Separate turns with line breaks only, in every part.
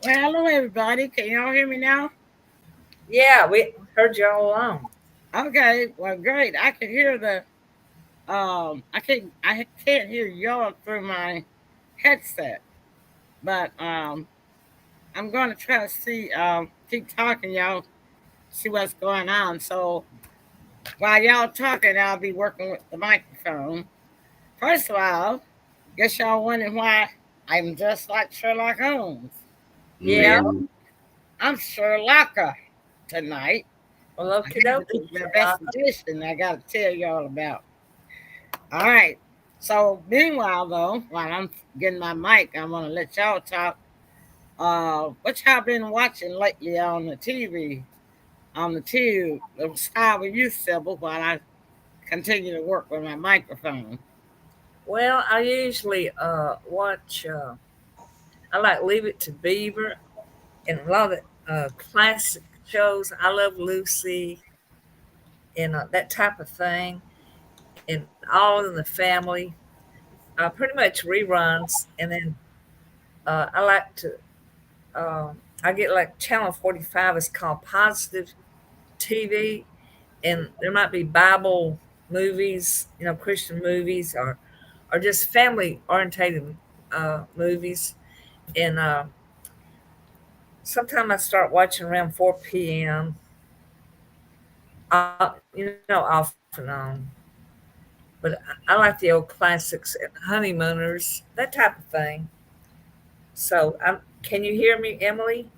Well, hello everybody. Can y'all hear me now?
Yeah, we heard you all along.
Okay, well great. I can hear the I can't hear y'all through my headset. But I'm gonna try to see keep talking y'all, see what's going on. So while y'all talking, I'll be working with the microphone. First of all, guess y'all wondering why I'm just like Sherlock Holmes.
Yeah.
Well,
Mm,
I'm Sherlocka tonight.
Well,
I
okie
got this
dokie.
investigation I got to tell y'all about. All right. So, meanwhile, though, while I'm getting my mic, I want to let y'all talk. What y'all been watching lately on the TV, on the tube? Let's start with you, Sybil, while I continue to work with my microphone.
Well, I usually watch. I like Leave It to Beaver and a lot of classic shows. I Love Lucy and that type of thing, and All in the Family. Pretty much reruns, and then I like to. I get like Channel 45 is called Positive TV, and there might be Bible movies, Christian movies, or just family orientated movies. And sometimes I start watching around 4 p.m. Off and on. But I like the old classics, Honeymooners, that type of thing. So, can you hear me, Emily?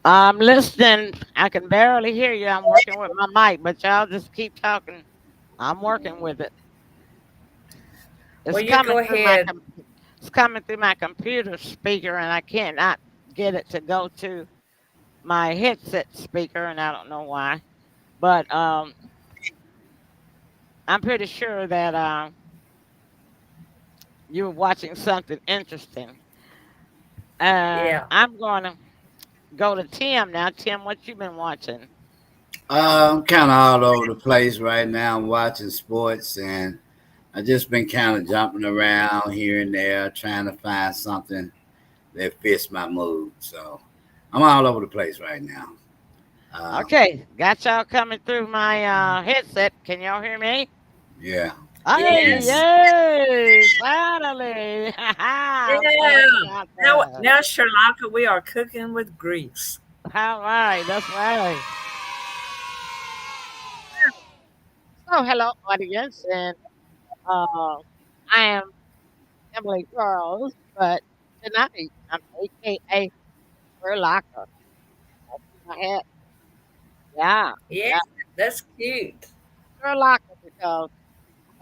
I'm listening. I can barely hear you. I'm working with my mic, but y'all just keep talking. I'm working with it.
Well,
It's
you
coming
go
through my
ahead.
it's coming through my computer speaker, and I cannot get it to go to my headset speaker, and I don't know why. But I'm pretty sure that you're watching something interesting.
Yeah.
I'm going to go to Tim now. Tim, what you been watching?
I'm kind of all over the place right now. I'm watching sports, and I just been kind of jumping around here and there, trying to find something that fits my mood. So I'm all over the place right now. Uh,
Okay, got y'all coming through my headset. Can y'all hear me?
yeah.
Hey,
Yes.
yay! Finally! I'm so
Yeah.
excited.
Now, Sherlocka, we are cooking with grease.
All right, that's right. So, hello, audience, and uh, I am Emily Charles, but tonight I'm AKA Verlaca. That's my hat. Yeah,
Yeah,
yeah,
that's cute.
Verlaca because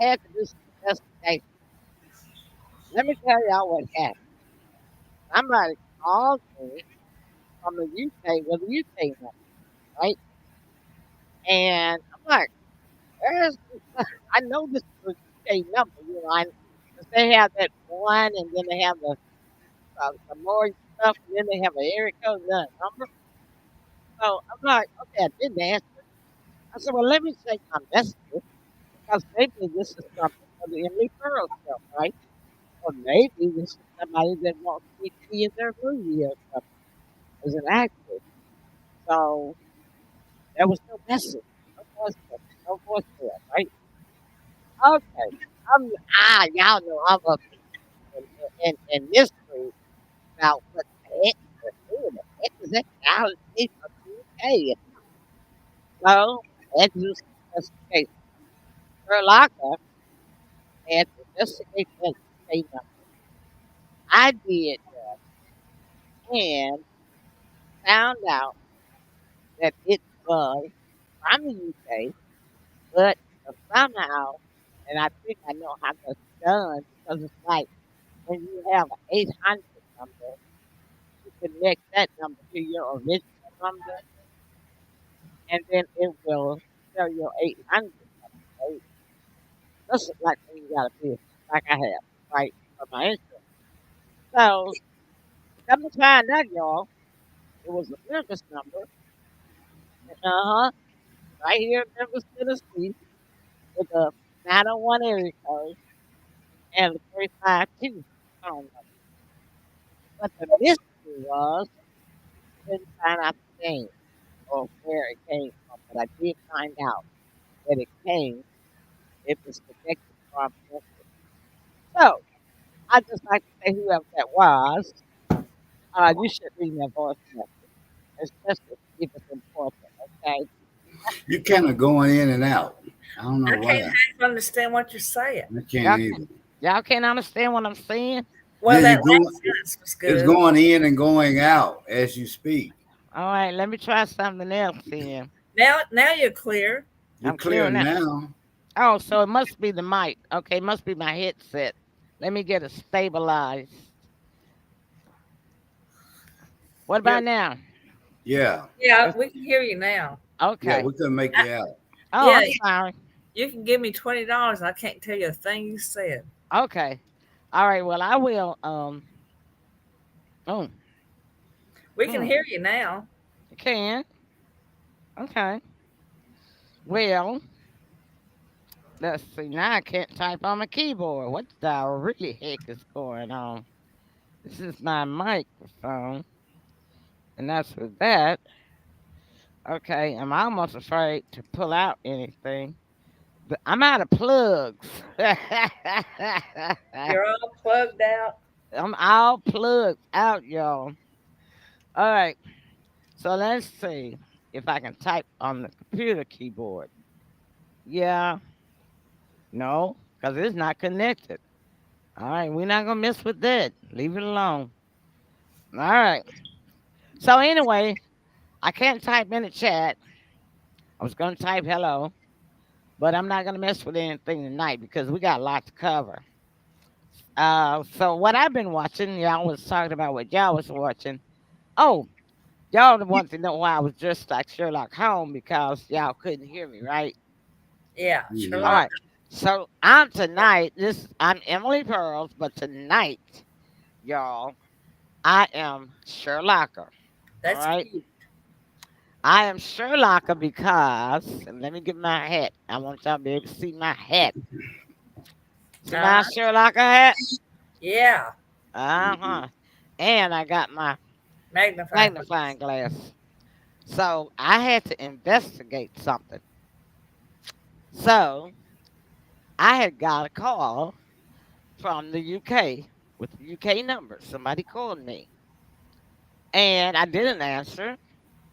I had to do some investigation. Let me tell y'all what happened. Somebody called me from the UK with a UK number, right? And I'm like, where's I know this is a UK number, because they have that one, and then they have the more stuff, and then they have an area code and then a number. So I'm like, okay, I didn't answer. I said, well, let me check my messages because maybe this is something for the Emily Pearl show, right? Or maybe this is somebody that wants me to be in their movie or something as an actor. So there was no message, no voicemail, no voicemail, right? Okay. Y'all know I'm up in mystery about what the heck, who the heck is that guy that came from the UK? So, I had to do some investigation. Sherlocka had to investigate that UK number. I did that and found out that it was from the UK, but somehow, and I think I know how that's done because it's like when you have an 800 number, you connect that number to your original number, and then it will tell your 800 number, right? Just like when you got a business, like I have, right, for my insurance. So, come to find out, y'all, it was a Memphis number, uh-huh, right here in Memphis, Tennessee, with a 901 area code and a 352 phone number. But the mystery was, couldn't find out the name or where it came from, but I did find out that it was connected from Memphis. So I just like to say whoever that was, you should leave me a voice message, especially if it's important, okay?
You kind of going in and out. I don't know
I can't
why.
half understand what you're saying.
I
Y'all,
can't either.
y'all can't understand what I'm saying?
Well,
Yeah,
that
you go.
last sentence was
It's
good.
going in and going out as you speak.
All right, let me try something else then.
Now you're clear.
You're
I'm
clear
clear now.
now.
Oh, so it must be the mic. Okay, it must be my headset. Let me get it stabilized. What
You're,
about now?
Yeah,
yeah,
It's-
we can hear you now.
yeah.
Okay.
We couldn't make
I,
you out.
Oh,
yeah,
I'm sorry.
you can give me $20. I can't tell you a thing you said.
Okay. All right. Well, I will. Oh,
We can
hmm,
hear you now.
you can. Okay. Well, let's see. Now I can't type on my keyboard. What the really heck is going on? This is my microphone, and that's for that. Okay. I'm almost afraid to pull out anything, but I'm out of plugs.
You're all plugged out.
I'm all plugged out, y'all. All right. So let's see if I can type on the computer keyboard. Yeah, no, because it's not connected. All right, we're not gonna mess with that. Leave it alone. All right. So anyway, I can't type in the chat. I was gonna type hello, but I'm not gonna mess with anything tonight because we got a lot to cover. So what I've been watching, y'all was talking about what y'all was watching. Oh, y'all want to know why I was dressed like Sherlock Holmes because y'all couldn't hear me, right?
Yeah,
All
Mhm.
Sherlock.
right. So I'm tonight. I'm Emily Pearls, but tonight, y'all, I am Sherlocker. All
That's
right.
cute.
I am Sherlocker because, and let me get my hat. I want y'all to be able to see my hat. See my
Uh,
Sherlocker hat?
yeah,
Uh huh. And I got my
magnifying.
magnifying glass. So I had to investigate something. So I had got a call from the UK with the UK number. Somebody called me. And I didn't answer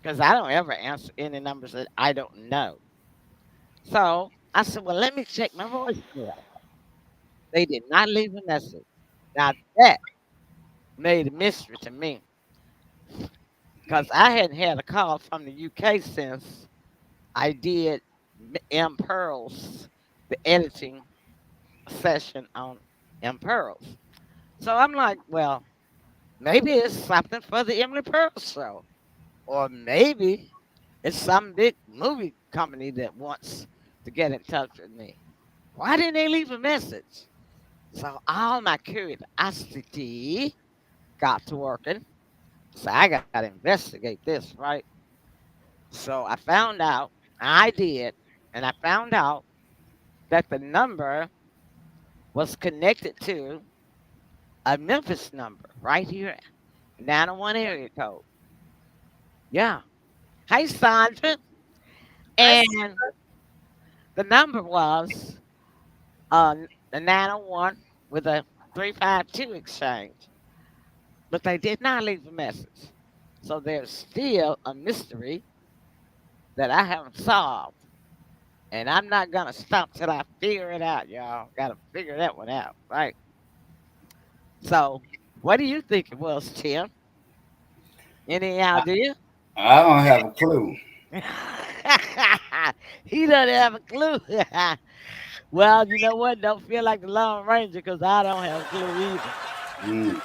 because I don't ever answer any numbers that I don't know. So I said, well, let me check my voicemail. They did not leave a message. Now that made a mystery to me because I hadn't had a call from the UK since I did M Pearls, the editing session on M Pearls. So I'm like, well, maybe it's something for the Emily Pearls show. Or maybe it's some big movie company that wants to get in touch with me. Why didn't they leave a message? So all my curiosity got to working. So I got to investigate this, right? So I found out, I did, and I found out that the number was connected to a Memphis number right here, 901 area code. Yeah. Hey, Sandra.
I
And the number was the 901 with a 352 exchange, but they did not leave a message. So there's still a mystery that I haven't solved. And I'm not going to stop till I figure it out, y'all. Got to figure that one out, right? So, what do you think it was, Tim? Any
I,
idea?
I don't have a clue.
He doesn't have a clue. Well, you know what? Don't feel like the Lone Ranger because I don't have a clue either.
Mm.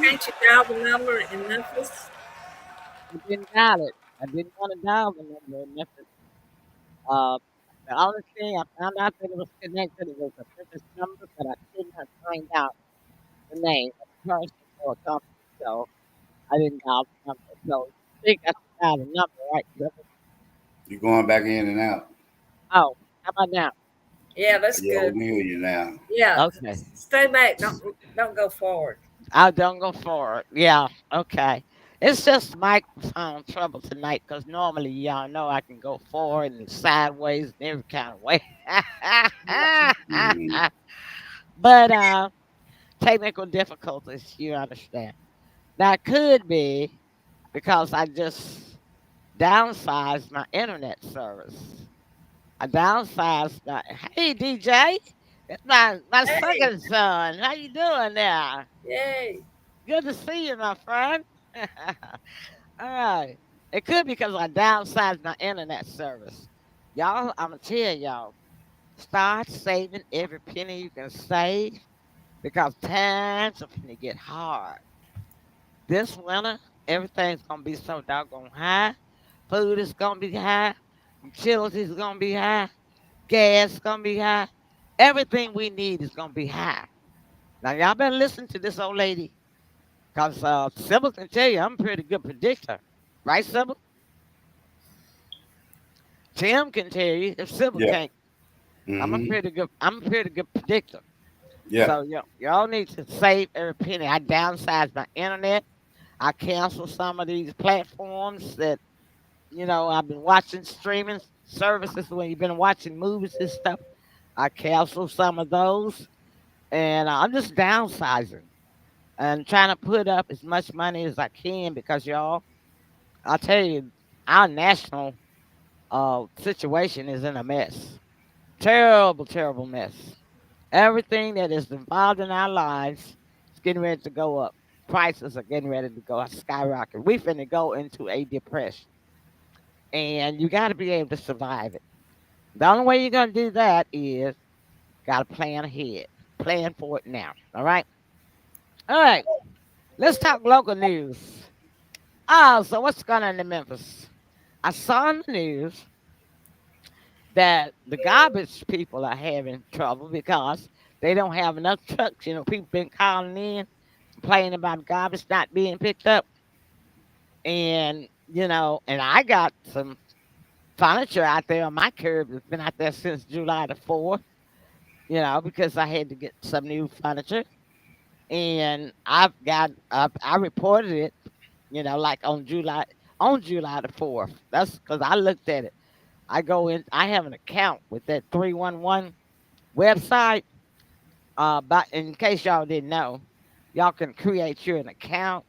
can't you dial the number in Memphis?
I didn't dial it. I didn't want to dial the number in Memphis. Uh, the only thing I found out that it was connected, it was a Memphis number, but I could not find out the name of the person or company. So I didn't dial the number. So I think I should dial the number, right?
You're going back in and out.
Oh, how about now?
Yeah, that's
Yeah, we
good.
can hear you now.
Yeah,
Okay.
stay back. Don't go forward.
I don't go forward. Yeah. Okay. It's just microphone trouble tonight because normally y'all know I can go forward and sideways and every kind of way.
Mhm.
But technical difficulties, you understand. That could be because I just downsized my internet service. I downsized my hey DJ. It's my
Hey,
second son. How you doing there?
yay.
Good to see you, my friend. All right. It could be because I downsized my internet service. Y'all, I'm going to tell y'all, start saving every penny you can save because times are going to get hard. This winter, everything's going to be so doggone high. Food is going to be high. Utilities going to be high. Gas is going to be high. Everything we need is going to be high. Now, y'all better listen to this old lady because Sybil can tell you I'm a pretty good predictor. Right, Sybil? Tim can tell you if Sybil
Yeah.
can't.
Mhm.
I'm a pretty good predictor.
Yeah.
So y'all need to save every penny. I downsized my internet. I canceled some of these platforms that I've been watching streaming services when you've been watching movies and stuff. I canceled some of those, and I'm just downsizing and trying to put up as much money as I can because y'all, I tell you, our national situation is in a mess. Terrible, terrible mess. Everything that is involved in our lives is getting ready to go up. Prices are getting ready to go skyrocket. We finna go into a depression, and you got to be able to survive it. The only way you're gonna do that is got to plan ahead, plan for it now. All right. Let's talk local news. Oh, so what's going on in Memphis? I saw in the news that the garbage people are having trouble because they don't have enough trucks. People been calling in complaining about garbage not being picked up. And I got some furniture out there on my curb that's been out there since July the 4th, because I had to get some new furniture. And I reported it, like on July the 4th. That's because I looked at it. I have an account with that 311 website. But in case y'all didn't know, y'all can create your an account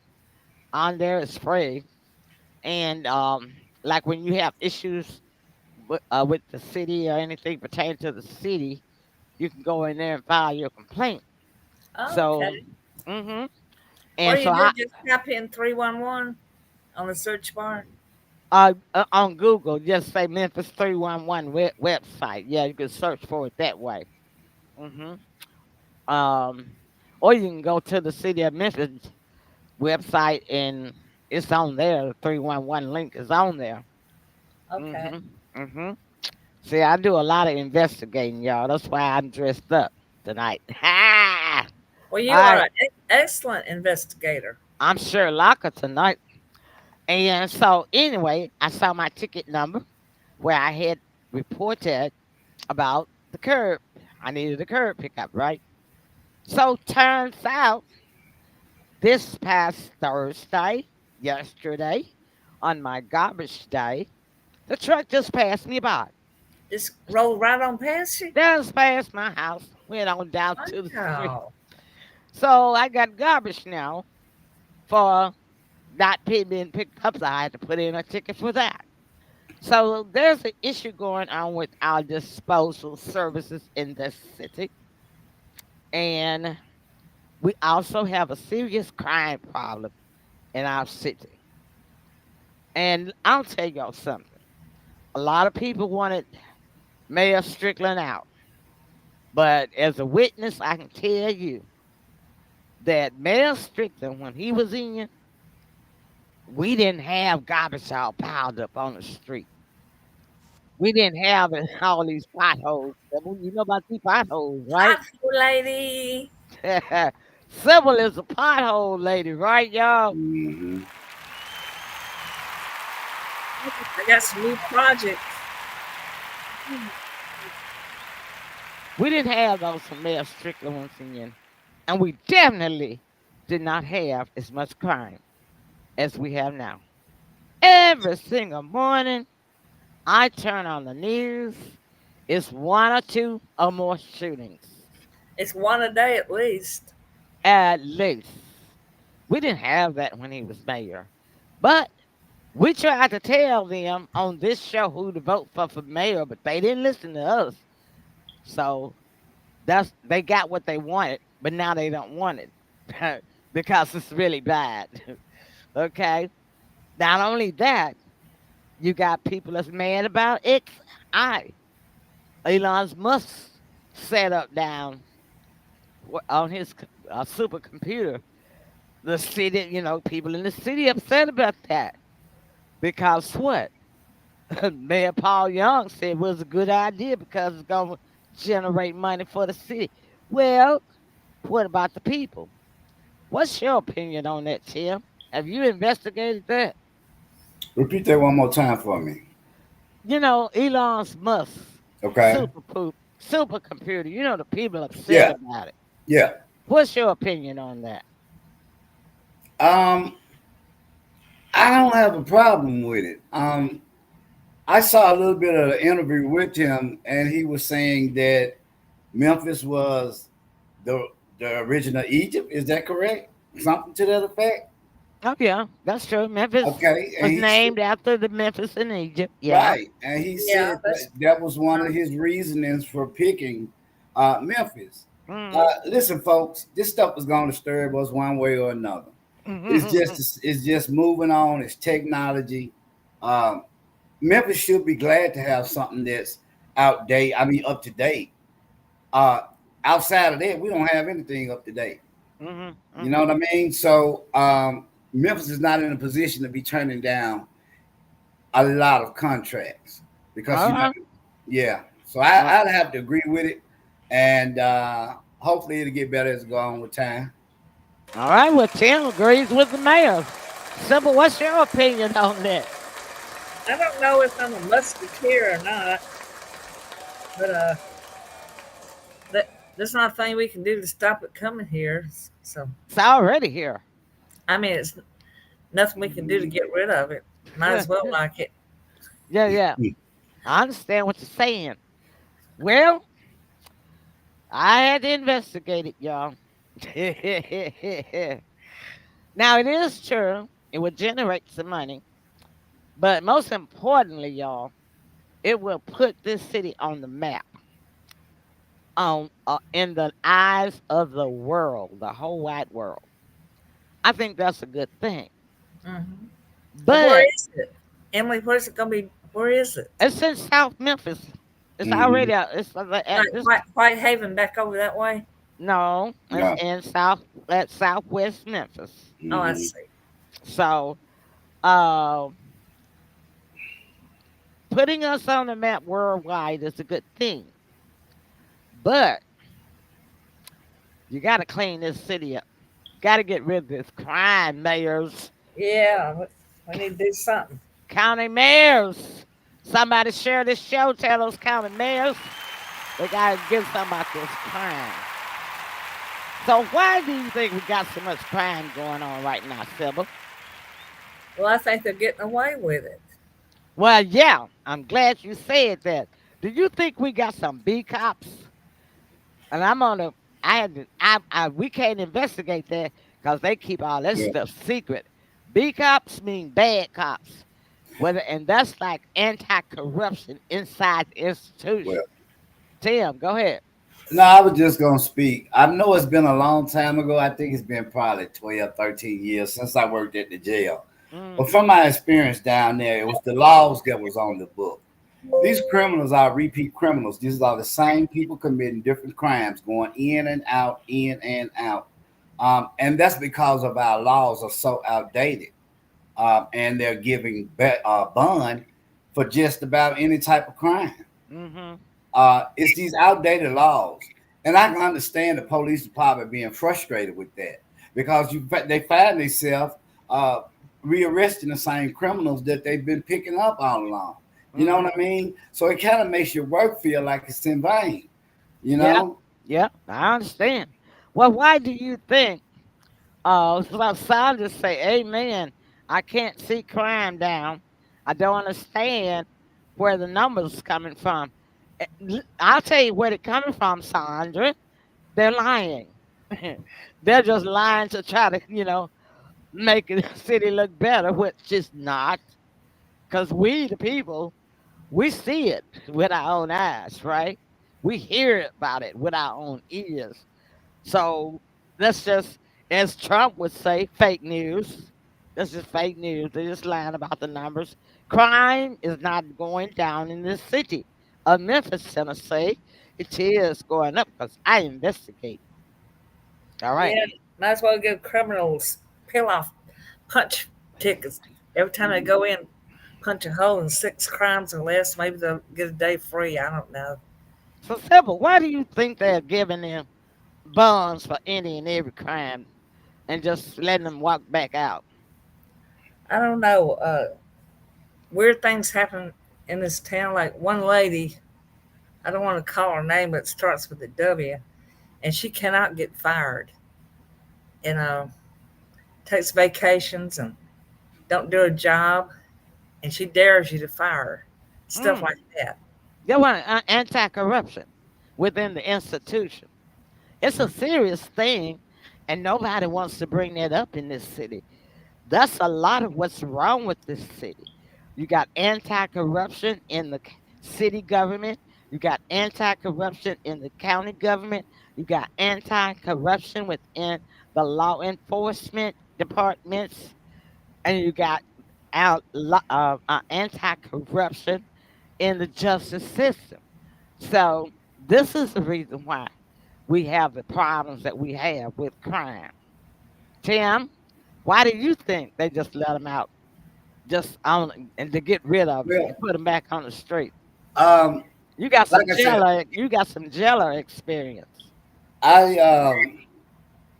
on there. It's free, and like when you have issues with the city or anything pertaining to the city, you can go in there and file your complaint. So,
Okay.
hmm
What
and
do
so
you do?
I
Just type in 311 on the search bar?
on Google just say Memphis 311 website. Yeah, you can search for it that way. hmm Um, or you can go to the city of Memphis website and it's on there. The 311 link is on there.
Okay.
hmm hmm See, I do a lot of investigating, y'all. That's why I'm dressed up tonight. Ha!
Well,
All
you are
right.
an excellent investigator.
I'm Sherlock tonight. And so, anyway, I saw my ticket number where I had reported about the curb. I needed a curb pickup, right? So, turns out this past Thursday, yesterday, on my garbage day, the truck just passed me by.
Just roll right on past you?
Just past my house, went on down to the street.
Wow.
So I got garbage now for not being picked up. So I had to put in a ticket for that. So there's an issue going on with our disposal services in the city. And we also have a serious crime problem in our city. And I'll tell y'all something. A lot of people wanted Mayor Strickland out. But as a witness, I can tell you that Mayor Strickland, when he was in, we didn't have garbage all piled up on the street. We didn't have all these potholes. You know about these potholes, right?
Pothole lady.
Sybil is a pothole lady, right, y'all?
Mhm.
I got some new projects.
We didn't have those from Mayor Strickland once in. And we definitely did not have as much crime
as we have now. Every single morning, I turn on the news. It's one or two or more shootings,
It's one a day at least.
at least. We didn't have that when he was mayor. But we tried to tell them on this show who to vote for mayor, but they didn't listen to us. So that's they got what they wanted, but now they don't want it because it's really bad. Okay. Not only that, you got people that's mad about XI. Elon Musk set up down on his supercomputer. The city, people in the city upset about that because what? Mayor Paul Young said was a good idea because it's going to generate money for the city. Well, what about the people? What's your opinion on that, Tim? Have you investigated that?
Repeat that one more time for me.
Elon Musk
Okay.
supercomputer. The people upset
Yeah.
about it.
Yeah.
What's your opinion on that?
Um, I don't have a problem with it. I saw a little bit of the interview with him, and he was saying that Memphis was the the original Egypt. Is that correct? Something to that effect.
Oh yeah, that's true. Memphis
Okay, and
was
he
named after the Memphis in Egypt. Yeah.
right, and he
Yeah,
said that was one of his reasonings for picking Memphis.
Mm.
Listen, folks, this stuff is going to disturb us one way or another. It's just moving on. It's technology. Um, Memphis should be glad to have something that's outdated. I mean, up to date. Uh, Outside of that, we don't have anything up to date. You know what I mean? So Memphis is not in a position to be turning down a lot of contracts because yeah. So I'd have to agree with it, and hopefully it'll get better as it goes on with time.
All right. Well, Tim agrees with the mayor. Simple. What's your opinion on that?
I don't know if I'm a musketeer or not, but there's not a thing we can do to stop it coming here. So
It's already here.
I mean, it's nothing we can do to get rid of it. Might as well like it.
Yeah. I understand what you're saying. Well, I had to investigate it, y'all. Now, it is true. It will generate some money. But most importantly, y'all, it will put this city on the map. In the eyes of the world, the whole wide world. I think that's a good thing.
Mhm. Where
But
is it, Emily? Where's it gonna be? Where is it?
it's in South Memphis. It's
Mhm.
already out.
Like Whitehaven back over that way?
No,
No.
it's in Southwest Memphis.
Oh, I
Mhm.
see.
So, uh, putting us on the map worldwide is a good thing. But you got to clean this city up. Got to get rid of this crime, mayors,
Yeah, we need to do something.
county mayors. Somebody share this show. Tell those county mayors they got to get something about this crime. So why do you think we got so much crime going on right now, Sybil?
Well, I think they're getting away with it.
Well, yeah, I'm glad you said that. Do you think we got some B cops? And I'm on the. I had. To, we can't investigate that because they keep all that
Yeah.
stuff secret. B cops mean bad cops. And that's like anti-corruption inside the institution.
Well,
Tim, go ahead.
no, I was just going to speak. I know it's been a long time ago. I think it's been probably 12, 13 years since I worked at the jail. But
Mm,
from my experience down there, it was the laws that was on the book. These criminals are repeat criminals. These are the same people committing different crimes, going in and out, in and out. And that's because of our laws are so outdated. And they're giving bond for just about any type of crime.
mm-hmm.
It's these outdated laws. And I can understand the police department being frustrated with that because they find themselves rearresting the same criminals that they've been picking up all along. You know what I mean? So it kind of makes your work feel like it's in vain. You know?
Yeah, I understand. Well, why do you think? So Sanders say, "Amen."
I can't see crime down. I don't understand where the numbers coming from. I'll tell you where they're coming from, Sandra. They're lying. They're just lying to try to, make the city look better, which is not. Because we, the people, we see it with our own eyes, right? We hear about it with our own ears. So that's just, as Trump would say, fake news. That's just fake news. They're just lying about the numbers. Crime is not going down in this city of Memphis, Tennessee. It is going up because I investigate. All right.
Yeah, might as well give criminals peel off punch tickets every time they go in, punch a hole in 6 crimes or less. Maybe they'll get a day free. I don't know.
So, Sybil, why do you think they're giving them bonds for any and every crime and just letting them walk back out?
I don't know. Weird things happen in this town. Like one lady, I don't want to call her name, but it starts with a W, and she cannot get fired. And takes vacations and don't do a job, and she dares you to fire her. Stuff
Mm.
like that.
They want anti-corruption within the institution. It's a serious thing, and nobody wants to bring that up in this city. That's a lot of what's wrong with this city. You got anti-corruption in the city government. You got anti-corruption in the county government. You got anti-corruption within the law enforcement departments, and you got anti-corruption in the justice system. So this is the reason why we have the problems that we have with crime. Tim, why do you think they just let them out just on and to get rid of them
Well,
and put them back on the street?
um,
You got some
like I said,
jailer, you got some jailer experience.
I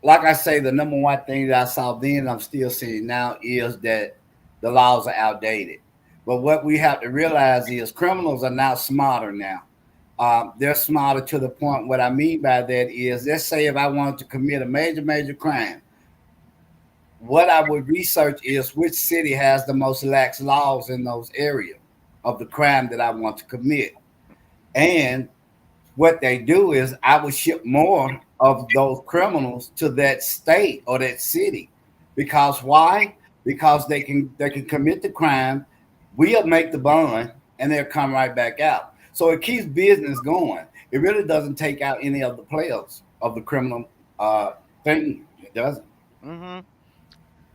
like I say, the number one thing that I saw then, I'm still seeing now, is that the laws are outdated. But what we have to realize is criminals are now smarter now. They're smarter to the point. What I mean by that is, let's say if I wanted to commit a major crime, what I would research is which city has the most lax laws in those areas of the crime that I want to commit. And what they do is I would ship more of those criminals to that state or that city. Because why? Because they can commit the crime, we'll make the bond, and they'll come right back out. So it keeps business going. It really doesn't take out any of the players of the criminal thing. It doesn't.
Hmm.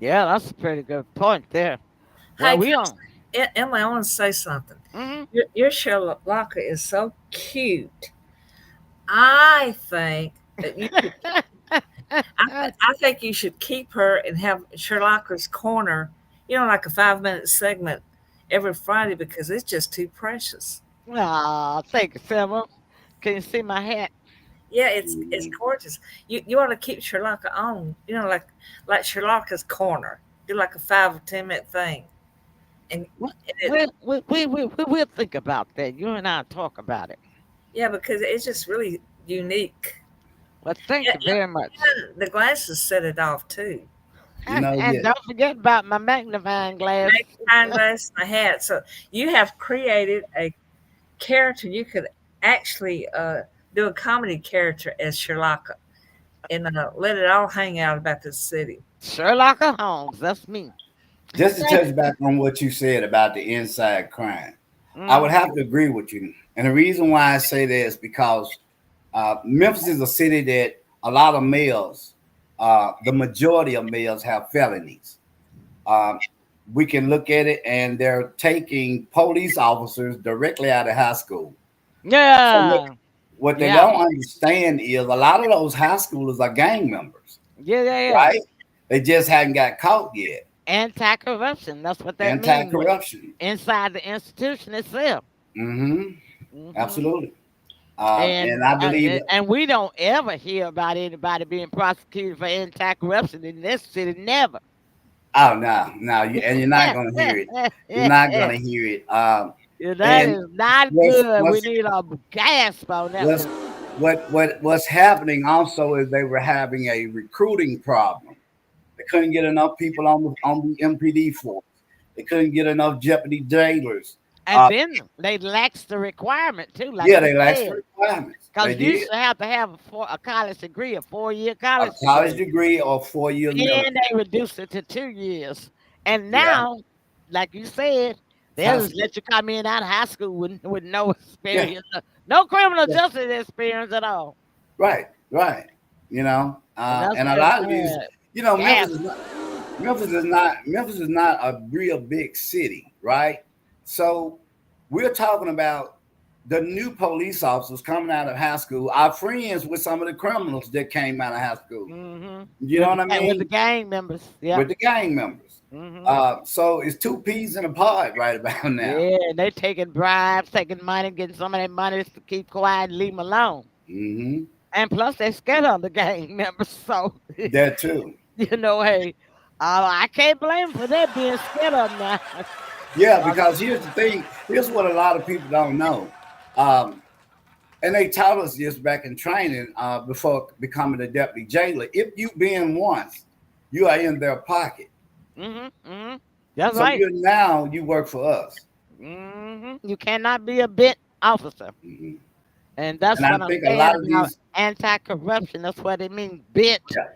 Yeah, that's a pretty good point there. Well,
Hey,
we don't.
Emily, I want to say something.
Hmm.
Your Sherlock Locker is so cute. I think that you should, I think you should keep her and have Sherlock's Corner, like a 5-minute segment every Friday because it's just too precious.
Oh, thank you, Sybil. Can you see my hat?
Yeah, it's gorgeous. You want to keep Sherlock on, like Sherlock's Corner. Do like a 5 or 10 minute thing, and
We,
it,
we'll think about that. You and I talk about it.
yeah, because it's just really unique.
Well, thank
Yeah,
you very much.
and the glasses set it off too.
And
Yeah.
don't forget about my magnifying glass.
Magnifying glass and a hat. So you have created a character. You could actually do a comedy character as Sherlock and let it all hang out about the city.
Sherlock Holmes, that's me.
Just to touch back on what you said about the inside crime, I would
Mm,
have to agree with you. And the reason why I say that is because Memphis is a city that a lot of males, the majority of males have felonies. Um, we can look at it, and they're taking police officers directly out of high school. So
yeah,
what they
yeah,
don't understand is a lot of those high schoolers are gang members,
yeah.
right? They just haven't got caught yet.
Anti-corruption, that's what that means
Anti-corruption.
inside the institution itself.
Hmm.
Hmm.
Absolutely.
And
And I believe
and we don't ever hear about anybody being prosecuted for anti-corruption in this city. Never.
oh no, and you're not gonna hear it. You're not gonna hear it.
Yeah, that
And
is not
what's
good. We
what's
need a gasp on that
what's
one.
what's happening also is they were having a recruiting problem. They couldn't get enough people on the MPD force. They couldn't get enough deputy jailers.
And then they laxed the requirement too. Like
Yeah,
you
they laxed
said.
the requirements.
Because
They
you
did.
used to have a college degree, a 4-year
A
college
college degree or 4 years military.
And they reduced it to 2 years. And
Yeah.
now, like you said, they'll
High
just
school.
let you come in out of high school with no experience, no criminal
Yeah.
justice experience at all.
Right. You know,
And
and
that's
a lot of
just
these,
bad.
you know,
Yeah.
Memphis is not a real big city, right? So we're talking about the new police officers coming out of high school are friends with some of the criminals that came out of high school.
Mm-hmm.
You know what I
And with
mean?
the gang members. Yeah.
With the gang members.
Mm-hmm.
So it's two peas in a pod right about now.
Yeah, they taking bribes, taking money, getting some of that money to keep quiet and leave them alone.
Hmm.
And plus, they scared of the gang members. So,
That too.
you know, hey, I can't blame them for that being scared of them now.
Yeah, because here's the thing. Here's what a lot of people don't know. And they taught us this back in training before becoming a deputy jailer. If you been once, you are in their pocket.
Mm-hmm. Mm-hmm. That's
So
right.
you work for us.
Mm-hmm. You cannot be a bent officer.
Mhm.
And that's
And I
what I'm
think a
saying
lot of
about
these-
anti-corruption. That's what it means. Bent
Yeah.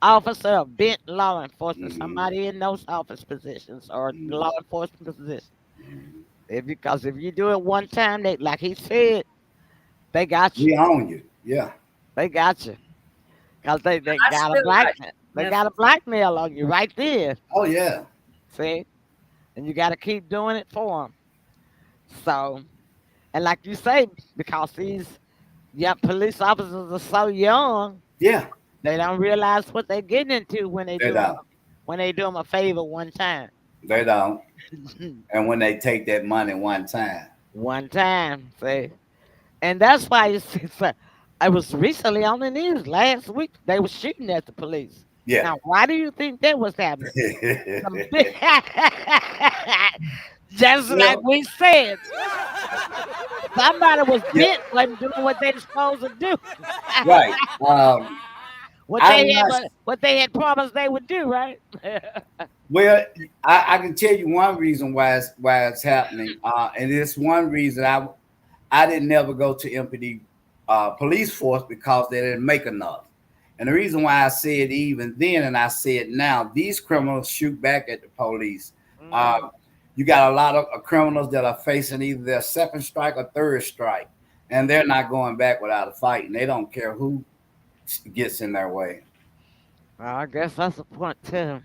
officer, or bent law enforcement,
Mhm.
somebody in those office positions or
Mhm.
law enforcement positions. Because if you do it one time, they, like he said, they got you.
We own you. Yeah.
They got you. Because they
I
got a
still like
blackmail. They got a blackmail on you right there.
Oh yeah.
See? And you got to keep doing it for them. So, and like you say, because these police officers are so young,
Yeah.
they don't realize what they're getting into when they
They
do
don't.
them a favor one time.
They don't. And when they take that money one time.
One time, see? And that's why I was recently on the news last week. They were shooting at the police.
Yeah.
Now, why do you think that was happening? Just like we said, somebody was
Yeah.
bent, wasn't doing what they were supposed to do.
Right.
What they had promised they would do, right?
Well, I can tell you one reason why it's happening, and it's one reason I didn't never go to MPD police force because they didn't make enough. And the reason why I said even then and I say it now, these criminals shoot back at the police. You got a lot of criminals that are facing either their second strike or third strike, and they're not going back without a fight, and they don't care who gets in their way.
Well, I guess that's the point too.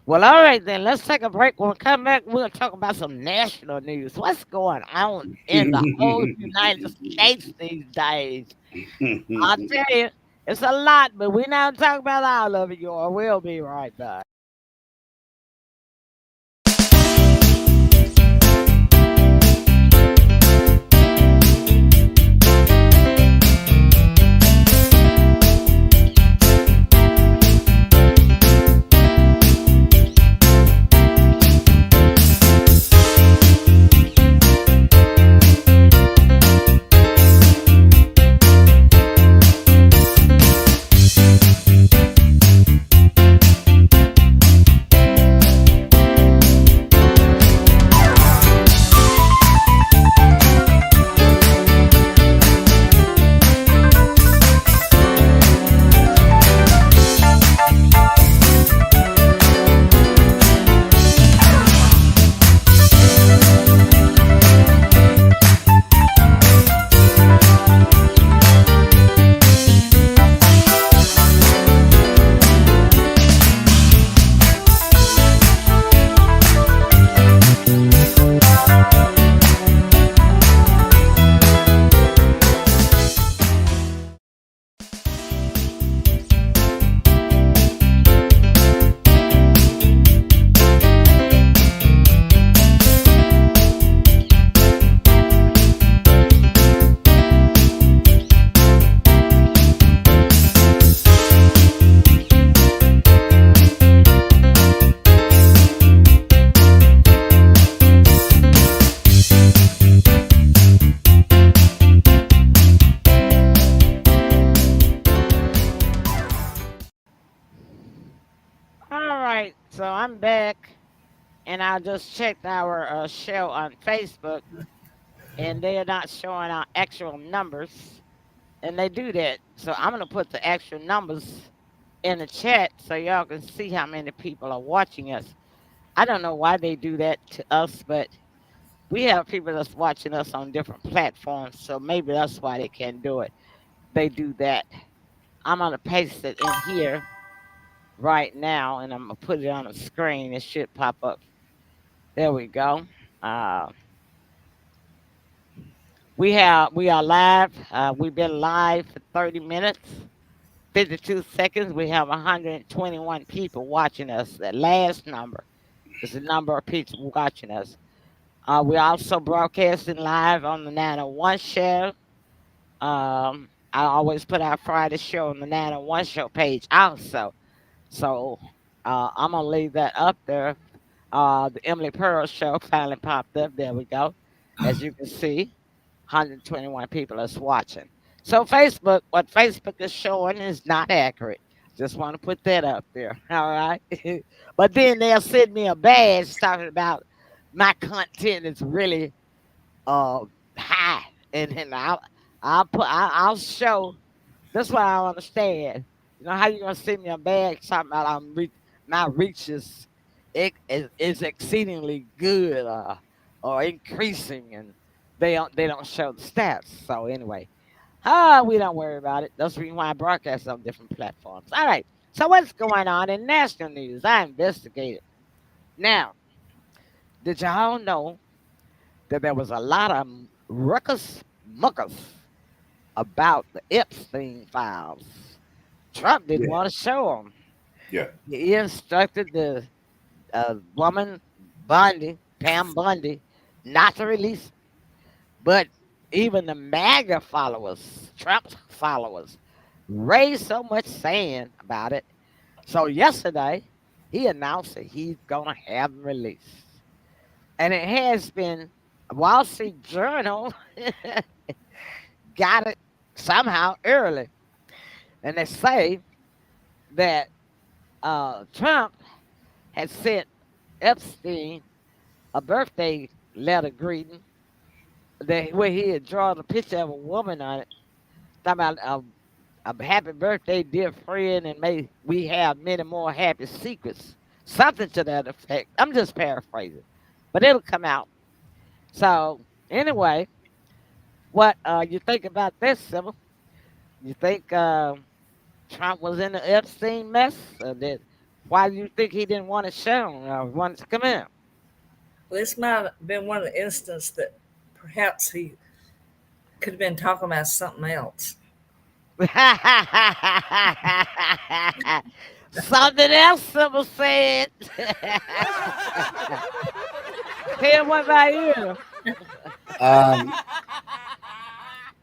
Well, all right then. Let's take a break. When we come back, we're gonna talk about some national news. What's going on in the whole United States these days? I'll tell you, it's a lot, but we're not talking about all of it, y'all. We'll be right back. So I'm back, and I just checked our show on Facebook, and they are not showing our actual numbers, and they do that. So I'm gonna put the actual numbers in the chat so y'all can see how many people are watching us. I don't know why they do that to us, but we have people that's watching us on different platforms, so maybe that's why they can't do it. They do that. I'm gonna paste it in here right now, and I'm gonna put it on the screen. It should pop up. There we go. Uh, we are live. We've been live for 30 minutes, 52 seconds. We have 121 people watching us. That last number is the number of people watching us. We're also broadcasting live on the 901 show. I always put our Friday show on the 901 show page also. So I'm gonna leave that up there. The Emily Pearl show finally popped up. There we go. As you can see, 121 people is watching. So Facebook, what Facebook is showing is not accurate. Just want to put that up there. All right. But then they'll send me a badge talking about my content is really uh high, and I'll show. That's what I don't understand. You know how you gonna send me a badge talking about my reach is exceedingly good or increasing, and they don't show the stats. So anyway, we don't worry about it. That's the reason why I broadcast on different platforms. All right. So what's going on in national news? I investigated. Now, did y'all know that there was a lot of ruckus muckus about the Epstein files? Trump didn't
Yeah.
want to show them.
Yeah.
He instructed the woman Bundy, Pam Bundy, not to release it. But even the MAGA followers, Trump's followers, raised so much sand about it. So yesterday, he announced that he's gonna have them released, and it has been. Wall Street Journal got it somehow early, and they say that Trump had sent Epstein a birthday letter greeting where he had drawn a picture of a woman on it, talking about a happy birthday, dear friend, and may we have many more happy secrets. Something to that effect. I'm just paraphrasing, but it'll come out. So anyway, what you think about this, Sybil? You think Trump was in the Epstein mess? Or why do you think he didn't want to show him? Wanted to come in?
Well, this might have been one of the instances that perhaps he could have been talking about something else.
Something else, Sybil said. Tim, what about you?
Um,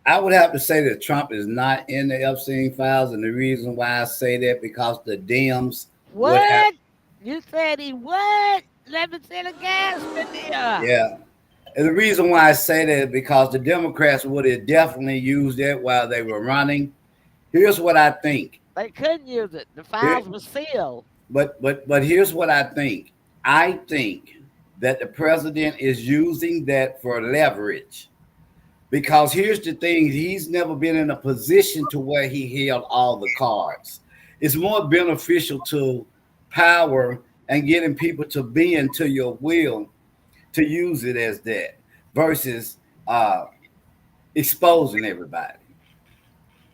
I would have to say that Trump is not in the Epstein files, and the reason why I say that because the Dems would have.
What? You said he what? Let me see the gas in there.
Yeah. And the reason why I say that is because the Democrats would have definitely used that while they were running. Here's what I think.
They couldn't use it. The files were sealed.
But here's what I think. I think that the president is using that for leverage. Because here's the thing, he's never been in a position to where he held all the cards. It's more beneficial to power and getting people to bend to your will to use it as that versus exposing everybody.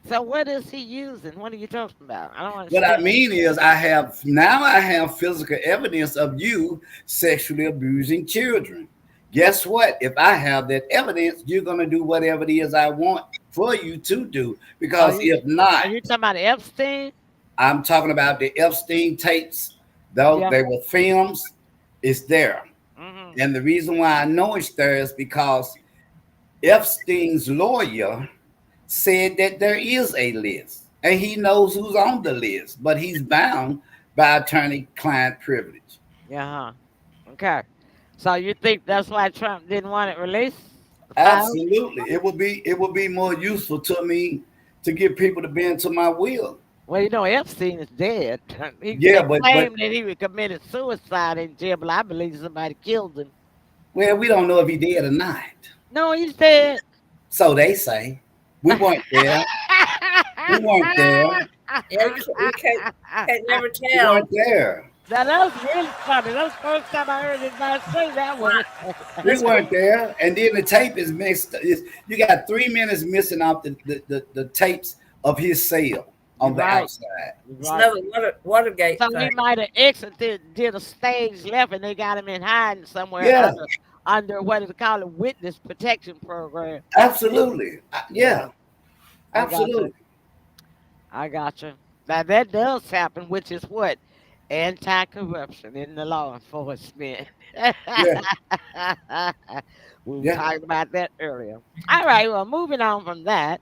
So what is he using? What are you talking about? I don't
What
understand.
I mean is I have physical evidence of you sexually abusing children. Guess what? If I have that evidence, you're going to do whatever it is I want for you to do. Because if not,
Are you talking about Epstein?
I'm talking about the Epstein tapes. Though
Yeah.
they were films, it's there.
Mm-hmm.
And the reason why I know it's there is because Epstein's lawyer said that there is a list and he knows who's on the list, but he's bound by attorney-client privilege.
Yeah. Okay. So you think that's why Trump didn't want it released? The files?
Absolutely. It would be more useful to me to get people to bend to my will.
Well, you know, Epstein is dead.
Yeah,
They
but
claimed that he committed suicide in jail, but I believe somebody killed him.
well, we don't know if he did or not.
No, he's dead.
So they say. We weren't there. We weren't there.
Yeah, you can't never
We
tell.
weren't there.
Now, that was really funny. That was the first time I heard anybody say that one.
We weren't there. And then the tape is mixed. You got 3 minutes missing off the tapes of his cell on the
Right.
outside.
It's
Right.
another Watergate
So he
thing.
might have exited, did a stage left, and they got him in hiding somewhere
Yeah.
under what is called a witness protection program.
Absolutely. Yeah.
I got you.
Absolutely.
I got you. Now that does happen, which is what? Anti-corruption in the law enforcement.
Yeah.
We were
Yeah.
talking about that earlier. All right, well, moving on from that.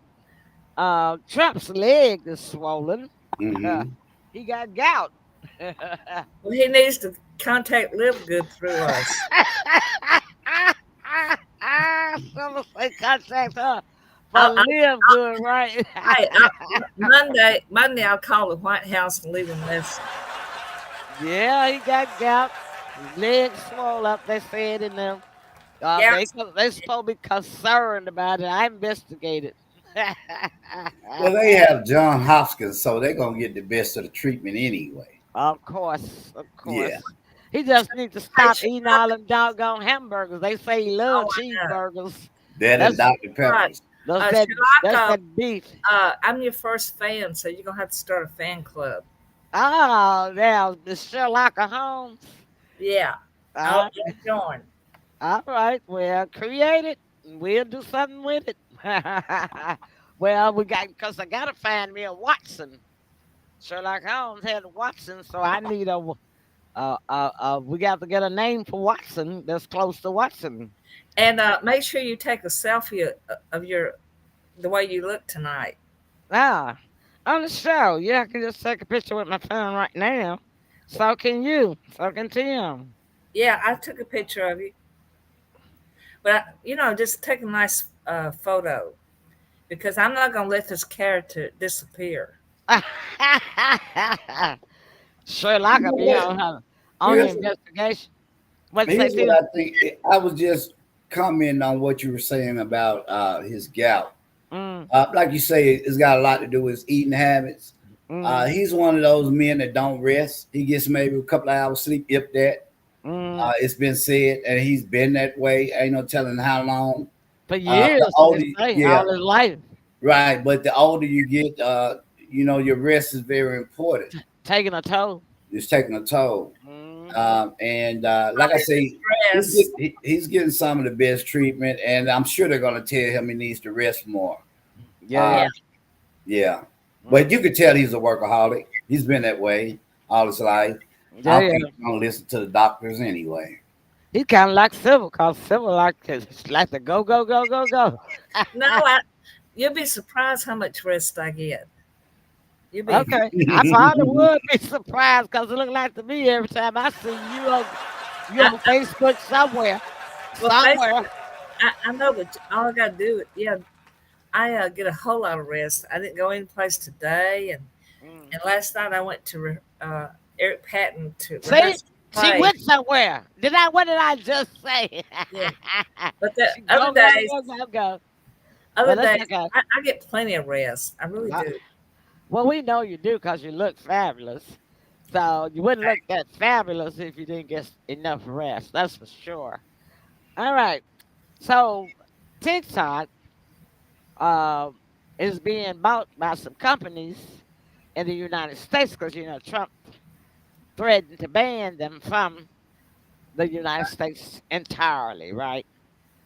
Trump's leg is swollen.
Hmm.
He got gout.
Well, he needs to contact Live Good through us.
Someone say contact her for
I-
live good, right?
Hey, Monday I'll call the White House and leave a message.
Yeah, he got gout. His legs swole up. They said in them.
Yeah.
They supposed to be concerned about it. I investigated.
Well, they have John Hopkins, so they're gonna get the best of the treatment anyway.
Of course, of course.
Yeah.
He just needs to stop
should
eating all them doggone hamburgers. They say he loves
Oh, I know.
cheeseburgers.
That
That's
is Dr. Peppers.
right.
That's that,
Shalaka,
that's that beef.
I'm your first fan, so you're gonna have to start a fan club.
Oh, now the Sherlock Holmes.
Yeah,
All
I'll join.
right, well, create it, and we'll do something with it. Well, because I gotta find me a Watson. Sherlock Holmes had a Watson, so I need we got to get a name for Watson that's close to Watson.
And make sure you take a selfie of the way you look tonight.
Ah, on the show, yeah, I can just take a picture with my phone right now. So can you. So can Tim.
Yeah, I took a picture of you, but just take a nice photo because I'm not gonna let this character disappear.
Sherlock will be on the
Here's-
investigation. What's
Here's
that?
what I think. I was just commenting on what you were saying about his gout.
Mm,
Like you say, it's got a lot to do with his eating habits.
mm,
He's one of those men that don't rest. He gets maybe a couple of hours sleep, if that.
mm.
It's been said, and he's been that way. Ain't no telling how long.
For years,
older-
they say,
yeah.
all his life.
Right, but the older you get, your rest is very important.
Taking a toll.
It's taking a toll.
Mm.
And like I say,
Stress.
he's getting some of the best treatment, and I'm sure they're going to tell him he needs to rest more.
Yeah.
Yeah. But you could tell he's a workaholic. He's been that way all his life. I
Yeah,
don't
yeah.
think he's going to listen to the doctors anyway.
He's kind of like Civil, because Civil like to go, go, go, go, go.
No, you'll be surprised how much rest I get. You'll be
Okay. I probably would be surprised because it look like to me every time I see you on Facebook somewhere.
Well,
Somewhere.
I know, but all I gotta do, I get a whole lot of rest. I didn't go any place today, and
Mm.
and last night I went to Eric Patton to
See?
rehearse the
She
play.
went somewhere. What did I just say?
Yeah. But the
She
other days,
go.
other
Well, that's
days,
okay.
I get plenty of rest. I really do.
Well, we know you do because you look fabulous. So you wouldn't look that fabulous if you didn't get enough rest. That's for sure. All right. So TikTok is being bought by some companies in the United States because Trump threatened to ban them from the United States entirely, right?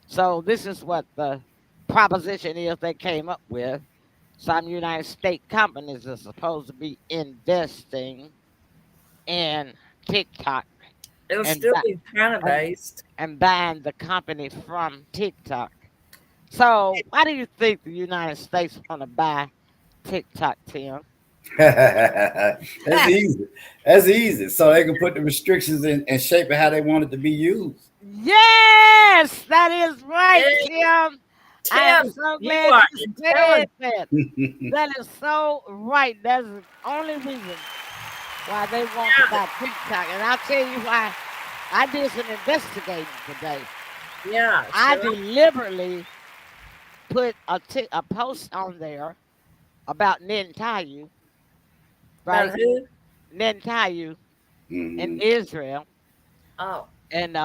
So this is what the proposition is they came up with. Some United States companies are supposed to be investing in TikTok
It'll
And
still
that-
be China based.
and buying the company from TikTok. So why do you think the United States want to buy TikTok, Tim?
That's easy. That's easy. So they can put the restrictions in and shape it how they want it to be used.
Yes, that is right, Tim. I am
Tim,
so
you
glad
are
you
intelligent.
said that. That is so right. That's the only reason why they want to buy TikTok. And I'll tell you why. I did some investigating today.
Yeah,
I
sure.
deliberately put a post on there about Netanyahu,
About
right?
who?
Netanyahu in
Mhm.
Israel,
Oh,
and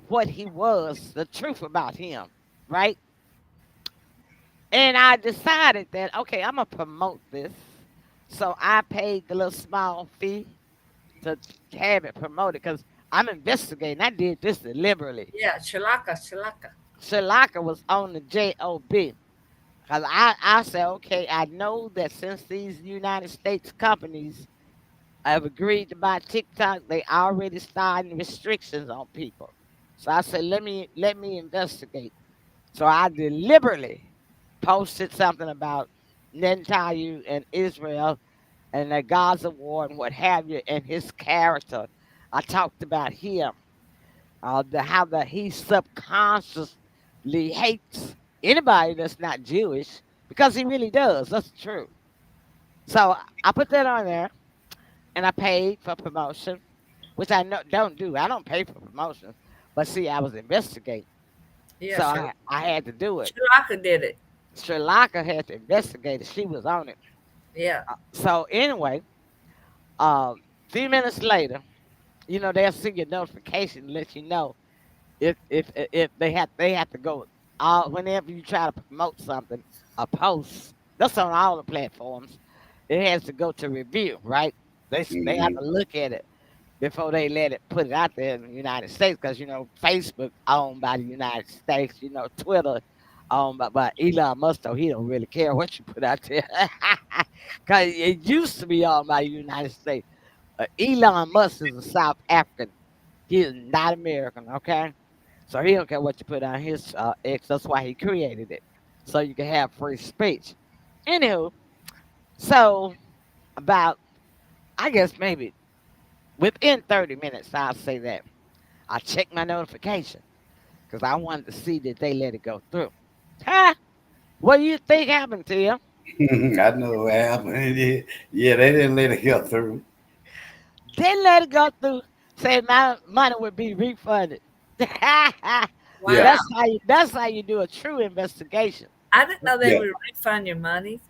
what he was, the truth about him, right? And I decided that okay, I'm gonna promote this, so I paid the little small fee to have it promoted because I'm investigating. I did this deliberately.
yeah, Shalaka, Shalaka.
Shalaka was on the job because I said okay, I know that since these United States companies have agreed to buy TikTok, they already starting restrictions on people. So I said let me investigate. So I deliberately posted something about Netanyahu and Israel and the Gaza war and what have you, and his character. I talked about him, how he subconsciously hates anybody that's not Jewish because he really does. That's true. So I put that on there, and I paid for promotion, which I don't do. I don't pay for promotions, but see, I was investigating,
Yeah,
so
sure.
I had to do it.
Shalaka did it.
Sri Lanka had to investigate it. She was on it.
Yeah.
So anyway, a few minutes later, they'll see your notification to let you know if they have to go whenever you try to promote something, a post. That's on all the platforms. It has to go to review, right? They have
Mhm.
to look at it before they let it put it out there in the United States because Facebook owned by the United States, Twitter owned by Elon Musk, so he don't really care what you put out there because it used to be owned by the United States. Elon Musk is a South African. He is not American, okay? So he don't care what you put on his X. That's why he created it, so you can have free speech. Anywho, so about I guess maybe within 30 minutes, I'll say that I checked my notification because I wanted to see that they let it go through. Huh? What do you think happened to you?
I know what happened. Yeah, they didn't let it get through.
They let it go through. Said my money would be refunded. that's
Yeah,
Wow.
how you do a true investigation.
I didn't know they
yeah,
would refund your money.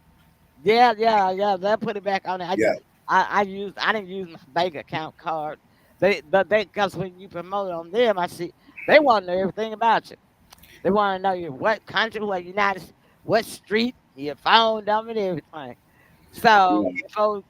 Yeah, yeah, yeah. They'll put it back on it.
yeah.
I didn't use my bank account card. But because when you promote on them, I see they want to know everything about you. They want to know your what country, what what street, your phone number, and everything. So
Yeah.
before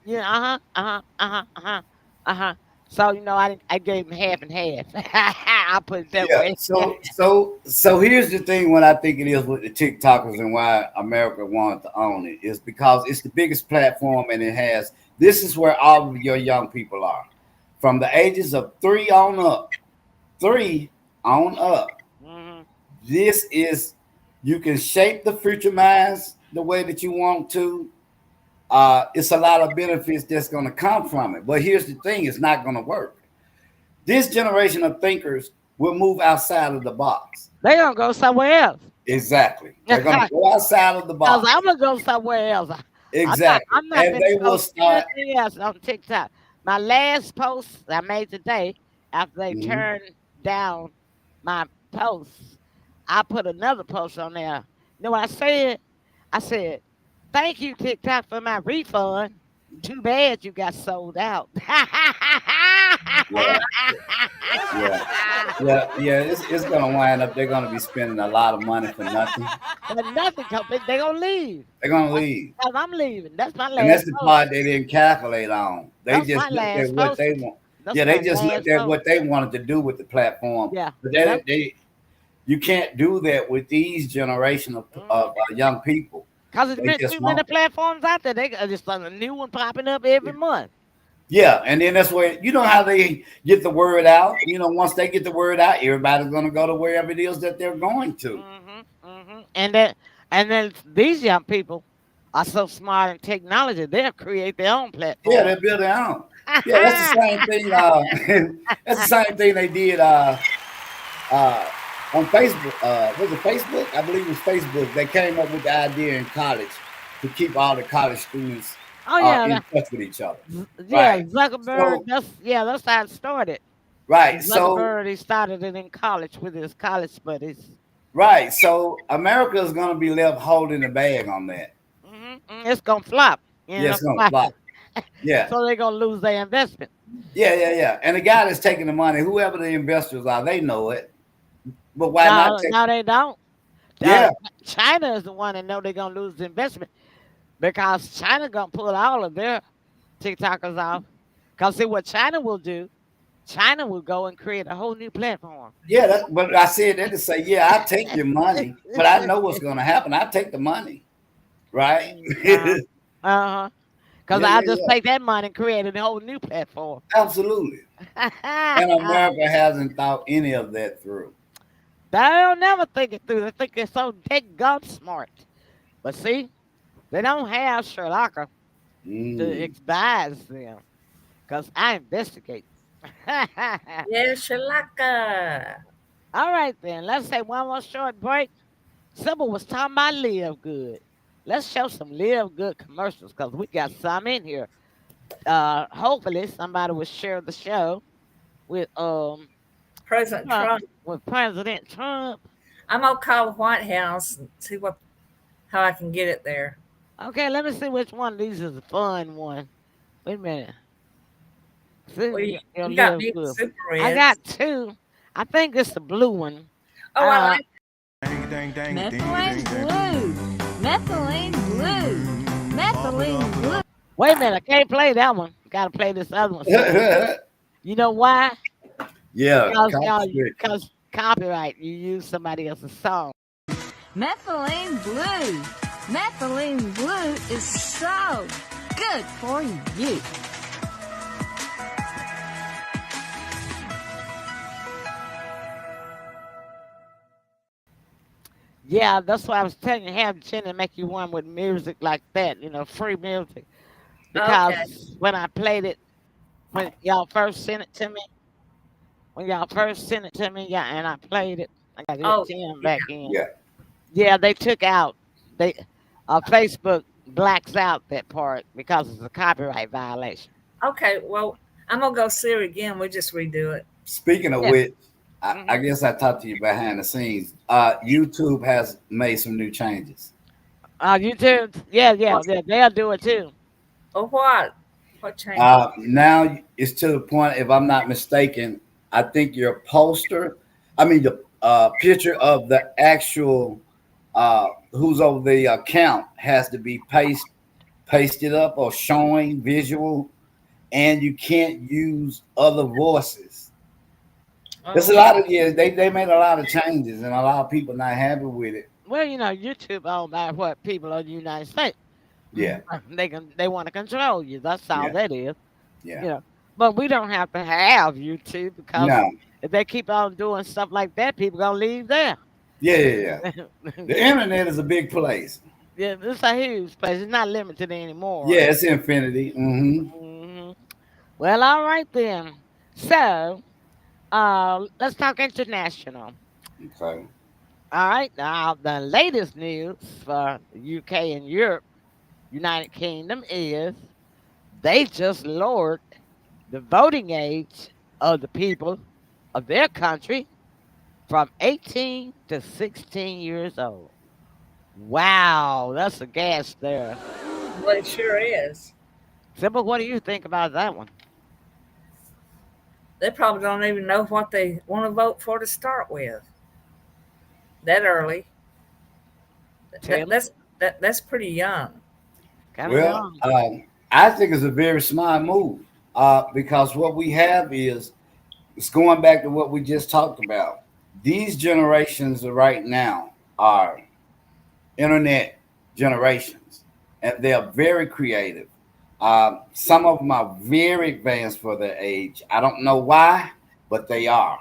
uh-huh. So I gave them half and half. I put it that
Yeah.
way.
So here's the thing. What I think it is with the TikTokers and why America wanted to own it is because it's the biggest platform and it has. This is where all of your young people are, from the ages of 3 on up.
hmm
This is you can shape the future minds the way that you want to. It's a lot of benefits that's going to come from it. But here's the thing: it's not going to work. This generation of thinkers will move outside of the box.
They gonna go somewhere else.
Exactly. They're going to
Cause
go outside of the
I'm
box.
gonna go somewhere else. I'm not.
Exactly.
I'm not
And
gonna
they will
post
start.
anything else on TikTok. My last post I made today, after they
Mhm.
turned down my posts, I put another post on there. You know what I said? I said, "Thank you TikTok for my refund. Too bad you got sold out."
Yeah, yeah, yeah. It's going to wind up. They're going to be spending a lot of money for nothing.
But nothing, they gonna leave.
They're going to leave.
Cause I'm leaving. That's my
And that's
last
the
post.
part they didn't calculate on. They
That's
just
my
looked at
last
what
post.
they want.
That's
Yeah, they
my
just looked
last
at
post.
what they wanted to do with the platform.
Yeah.
But
That,
you can't do that with these generation of young people.
Cause it's
They
been
just
too many
won't.
platforms out there. They got just a new one popping up every month.
Yeah, and then that's where you know how they get the word out. Once they get the word out, everybody's going to go to wherever it is that they're going to.
And then these young people are so smart in technology. They'll create their own
Yeah,
platform.
they build their own. Yeah, that's the same thing. That's the same thing they did. Uh, on Facebook. Was it Facebook? I believe it was Facebook. They came up with the idea in college to keep all the college students
Oh yeah,
in touch with each other.
yeah.
Right.
Zuckerberg.
So
That's how it started.
right. So
Zuckerberg, he started it in college with his college buddies.
right. So America is going to be left holding the bag on that.
It's gonna flop.
Yeah, it's going to flop. Yeah.
So they're gonna lose their investment.
Yeah. And the guy that's taking the money, whoever the investors are, they know it. But why not take?
No, they don't.
Yeah.
China is the one that know they're gonna lose the investment because China gonna pull all of their TikTokers off. Cause see what China will do. China will go and create a whole new platform.
Yeah, but I said that to say, yeah, I take your money, but I know what's going to happen. I take the money, right?
Because I just take that money and create a whole new platform.
Absolutely. And America hasn't thought any of that through.
They'll never think it through. They think they're so dead smart. But see, they don't have Sherlock to advise them. Because I investigate.
Yeah, Shalaka.
All right, then. Let's take one more short break. Sybil was talking about Live Good. Let's show some Live Good commercials because we got some in here. Hopefully, somebody will share the show with
President Trump.
With President Trump.
I'm gonna call the White House and see how I can get it there.
Okay, let me see which one of these is a fun one. Wait a minute. See,
Well, you got me super red.
I got two. I think it's the blue one.
Oh, I like
Methylene blue. Methylene blue. Methylene blue.
Wait a minute, I can't play that one. Gotta play this other one. You know why?
Yeah,
because copyright. You use somebody else's song.
Methylene blue. Methylene blue is so good for you.
Yeah, that's why I was telling you, have Jenny make you one with music like that, free music. Because when I played it, when y'all first sent it to me, yeah, and I played it, I got to get Tim back in. Yeah, they took out, Facebook blacks out that part because it's a copyright violation.
Okay, well, I'm going to go see her again. We'll just redo it.
Speaking of which, I guess I talked to you behind the scenes. YouTube has made some new changes.
YouTube, yeah, they'll do it too.
Oh, what? What change?
Now it's to the point, if I'm not mistaken, I think your the picture of the actual who's over the account has to be pasted up or showing visual, and you can't use other voices. There's a lot of they made a lot of changes, and a lot of people not happy with it.
Well, YouTube owned by what people of the United States.
Yeah,
they want to control you. That's all that is.
Yeah.
But we don't have to have YouTube because if they keep on doing stuff like that, people gonna leave there.
Yeah. The internet is a big place.
Yeah, it's a huge place. It's not limited anymore.
Yeah, it's infinity.
Well, all right then. So, let's talk international.
Okay.
All right. Now, the latest news for the UK and Europe, United Kingdom, is they just lowered the voting age of the people of their country from 18 to 16 years old. Wow, that's a gas there.
Well, it sure is.
Sybil, what do you think about that one?
They probably don't even know what they want to vote for to start with. That early. That's pretty young.
Well, I think it's a very smart move because what we have is it's going back to what we just talked about. These generations right now are internet generations, and they're very creative. Some of them are very advanced for their age. I don't know why, but they are.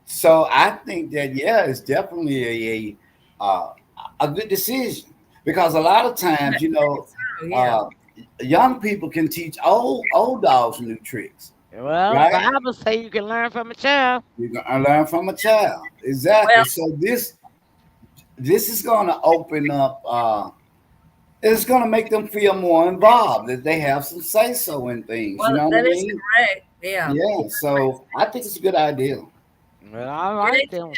So I think that it's definitely a good decision because a lot of times, young people can teach old dogs new tricks,
Well, the
right?
Bible say you can learn from a child.
You're gonna learn from a child. Exactly.
Well,
So this is gonna open up. It's gonna make them feel more involved that they have some say so in things. You
well,
know what I
that is
mean?
correct. Yeah.
Yeah. So I think it's a good idea.
Well, all
Hey,
right then.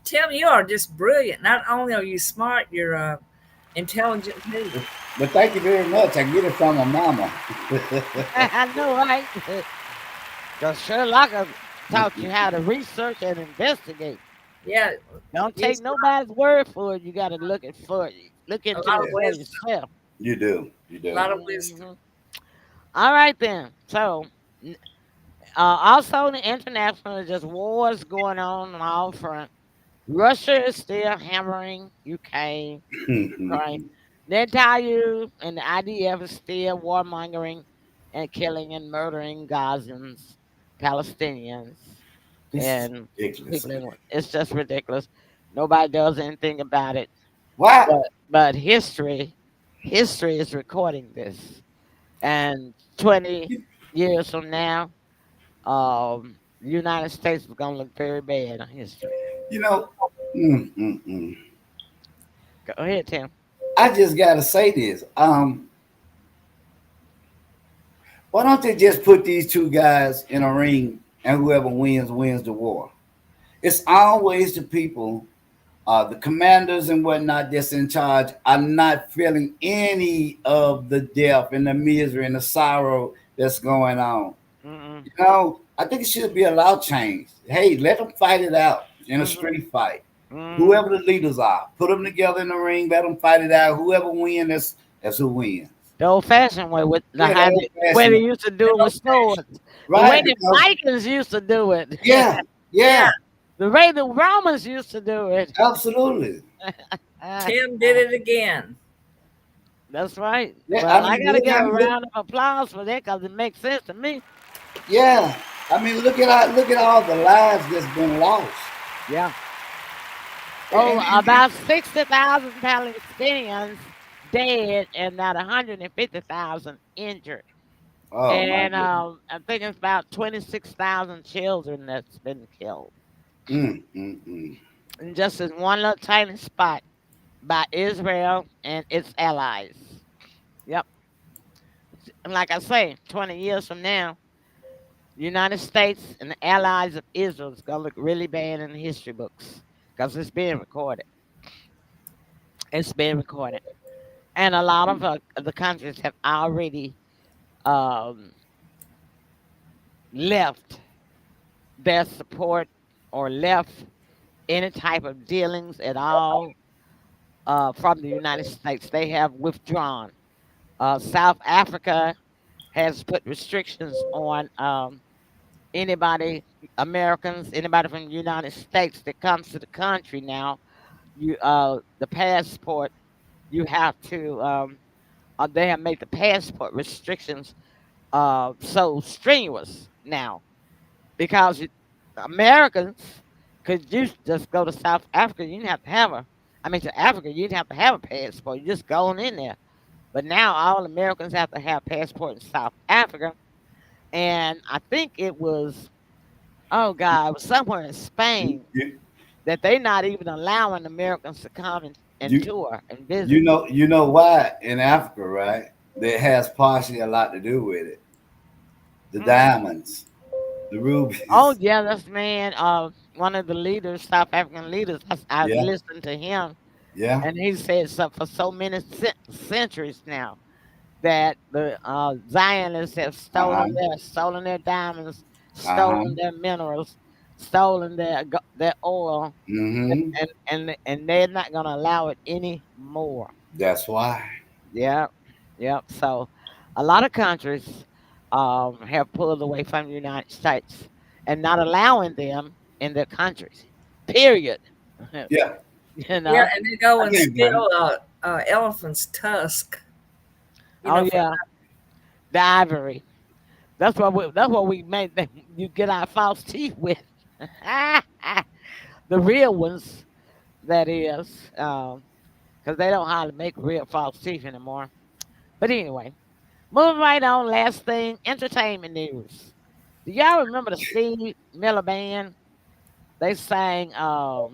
Tim, you are just brilliant. Not only are you smart, you're intelligent too.
But thank you very much. I get it from my mama.
I know, right? Because Sherlock taught you how to research and investigate.
Yeah,
Don't
he's
take nobody's word for it. You got to look it for it. Look
a
into
lot
it
of
for
wisdom.
yourself.
You do. You
A
do.
lot of wisdom.
Mhm. All right then. So, also in the international, just wars going on all front. Russia is still hammering Ukraine. Netanyahu and the IDF is still warmongering and killing and murdering Gazans, Palestinians,
This is
and
ridiculous.
people. It's just ridiculous. Nobody does anything about it.
Why?
But history is recording this, and 20 years from now, the United States is gonna look very bad on history.
You know, mm, mm, mm.
Go ahead, Tim.
I just gotta say this. Why don't they just put these two guys in a ring and whoever wins the war? It's always the people, the commanders and whatnot that's in charge are not feeling any of the death and the misery and the sorrow that's going on.
Mm-mm.
You know, I think it should be a law change. Hey, let them fight it out in a
Mhm.
street fight.
Mhm.
Whoever the leaders are, put them together in the ring, let them fight it out. Whoever wins, that's who wins.
The old-fashioned way with the
Yeah, the
how
old
the way they
fashioned,
used to do it with swords, the way
right?
the
Because
Vikings used to do it,
yeah,
Yeah,
yeah,
the way the Romans used to do it.
absolutely.
Tim did it again.
That's right.
Yeah,
Well,
I
I
mean,
gotta
look
give
how
a
look,
round of applause for that because it makes sense to me.
yeah. I mean, look at all the lives that's been lost.
Yeah.
And,
Oh, about 60,000 Palestinians dead and about 150,000 injured.
oh my
And
goodness.
I think it's about 26,000 children that's been killed.
Mm.
And just in one little tiny spot by Israel and its allies. Yep. And like I say, 20 years from now, the United States and the allies of Israel is going to look really bad in the history books because it's being recorded. It's being recorded. And a lot of the countries have already um, left their support or left any type of dealings at all from the United States. They have withdrawn. South Africa has put restrictions on anybody, Americans, anybody from the United States that comes to the country now. The passport you have to. They have made the passport restrictions so strenuous now because Americans could just go to South Africa. You didn't have to have a. I mean, to Africa, you didn't have to have a passport. You just go on in there. But now all Americans have to have passport in South Africa, and I think it was oh God, it was somewhere in
You,
Spain
you,
that they're not even allowing Americans to come and
you
tour and visit.
you know why in Africa, right? That has partially a lot to do with it. The
Mhm.
diamonds, the
Oh
rubies.
yeah, that's man. One of the leaders, South African leaders. I've
Yeah,
listened to him,
yeah.
and he said so for so many centuries now that the Zionists have
Uh huh.
stolen their diamonds,
Uh huh.
stolen their minerals, stolen their oil,
Mm-hmm.
and they're not going to allow it anymore.
That's why.
Yep, yep. So a lot of countries have pulled away from the United States and not allowing them in their countries. Period.
Yeah,
you
Yeah,
know.
and they go
I
and
can't blame.
steal elephant's tusk.
Oh
For
yeah, the ivory. That's what we made them. You get our false teeth with. The real ones, that is, because they don't hardly make real false teeth anymore. But anyway, moving right on. Last thing, entertainment news. Do y'all remember the Steve Miller Band? They sang, oh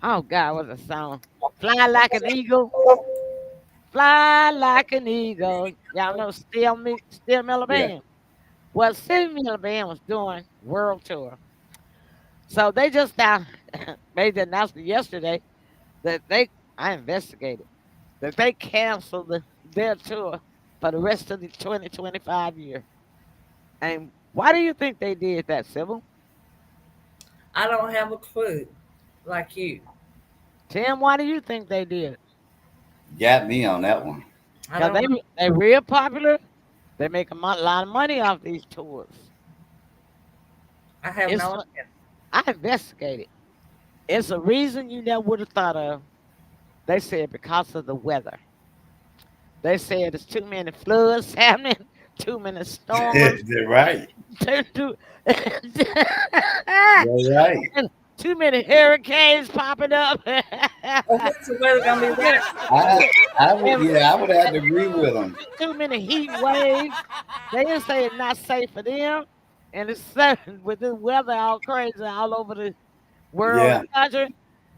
God, what's the song? Fly like an eagle, fly like an eagle. Y'all know Steve Miller
Yeah.
Band. Well, Steve Miller Band was doing world tour, so they just now made the announcement yesterday that I investigated that they canceled their tour for the rest of the 2025 year. And why do you think they did that, Sybil?
I don't have a clue, like you.
Tim, why do you think they did?
Got me on that one.
I
Because
don't know.
they real popular. They make a lot of money off these tours.
I have
It's
no idea.
I investigated. It's a reason you never would have thought of. They said because of the weather. They said there's too many floods happening, too many storms,
They're right.
too,
They're right.
too many hurricanes popping up.
Well, what's the weather gonna be like?
I would have to agree with them.
Too many heat waves. They just say it's not safe for them. And it's with the weather all crazy all over the world
Yeah.
and country.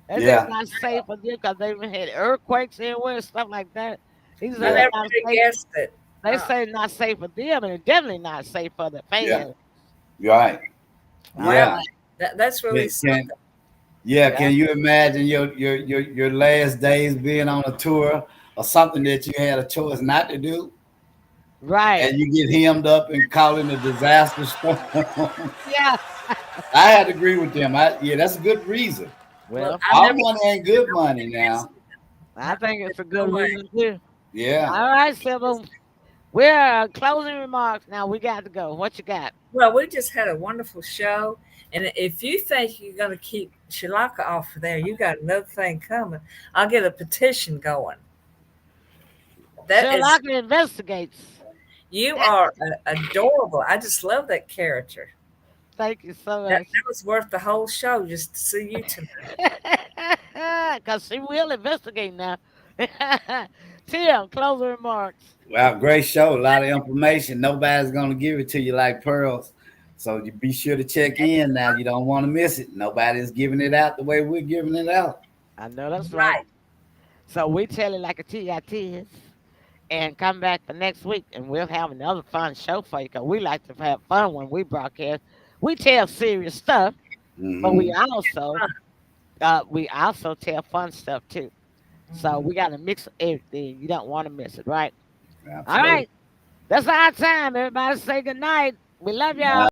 They say
Yeah.
it's not safe for them because they even had earthquakes everywhere and stuff like that. These
I
are
never
not
would have
safe.
guessed it.
They say it's not safe for them, and it's definitely not safe for the
Yeah.
fans.
You're right.
Wow.
Yeah.
That's really
Can,
something.
yeah. Can you imagine your last days being on a tour or something that you had a choice not to do,
Right.
and you get hemmed up and caught in a disaster storm?
Yeah.
I had to agree with them. Yeah, that's a good reason.
Well,
I
Our
never
money ain't good money now.
I think it's a good
No way.
reason too.
Yeah.
All right, Sybil. We're closing remarks now. We got to go. What you got?
Well, we just had a wonderful show. And if you think you're going to keep Shalaka off there, you got another thing coming. I'll get a petition going. That is,
Sherlock investigates.
you are adorable. I just love that character.
Thank you so
That
much.
was worth the whole show just to see you tonight.
Because she will investigate now. Tim, closing remarks.
Wow, great show. A lot of information. Nobody's gonna give it to you like pearls. So you be sure to check in now. You don't want to miss it. Nobody's giving it out the way we're giving it out.
I know that's right.
Right.
So we tell it like a TIT is. And come back for next week, and we'll have another fun show for you. Because we like to have fun when we broadcast. We tell serious stuff, but we also tell fun stuff too. So we got to mix everything. You don't want to miss it, right?
Absolutely.
All right. That's our time. Everybody say good night. We love y'all.